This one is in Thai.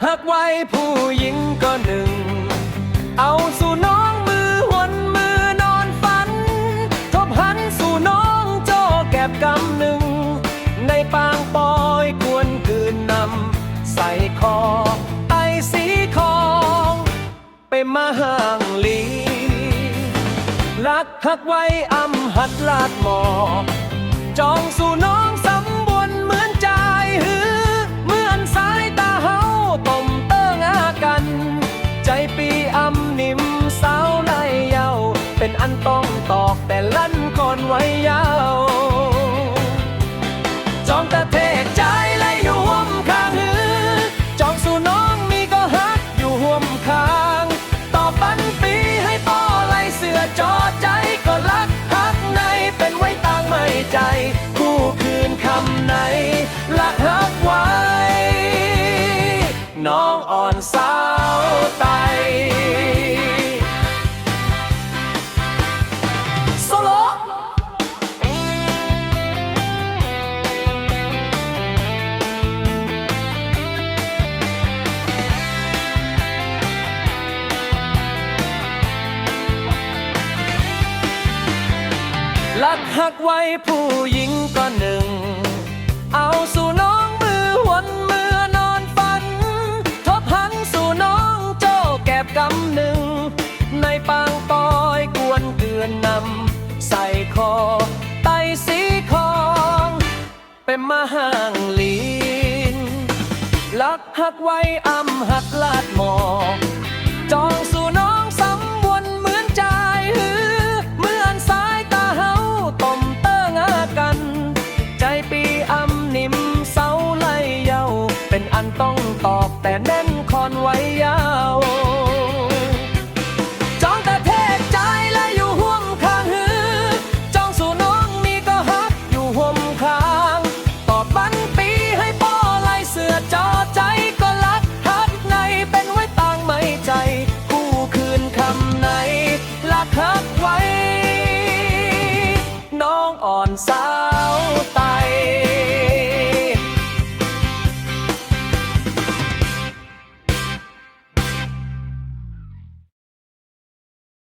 หักไว้ผู้หญิงก็หนึ่งเอาสู่น้องมือหวนมือนอนฝันทบหันสู่น้องโจแก็บกำหนึ่งในปางปอยกวนคืนนำใส่คอไตสีคองไปมาห่างลีรักหักไว้อำหัดลาดหมอจองสู่น้องสำบวนเหมือนใจหือเหมือนสายตาเฮาต้มเติ้งอากันใจปีอำนิ่มสาวในเยาเป็นอันต้องตอกแต่ลั่นก่อนไว้ยาวจองตะเทกใจและอยู่ห่วมข้างหือจองสู่น้องมีก็ฮักอยู่ห่วมข้างต่อปันปีให้ต่อไล่เสือจอใจก็รักฮักในเป็นไว้ต่างไม่ใจคู่คืนคำไหนละฮักไว้น้องอ่อนสาวไตโซโลลักหักไว้ผู้หญิงก็หนึ่งเอาสู่น้องมือหวนมือนอนฝันทบหันสู่น้องโจแก็บกำหนึ่งในปางปอยกวนเกลือนนำใส่คอไตสีคองเป็นมาห่างลีนลักหักไว้อำหักลาดหมอจองสู่น้อง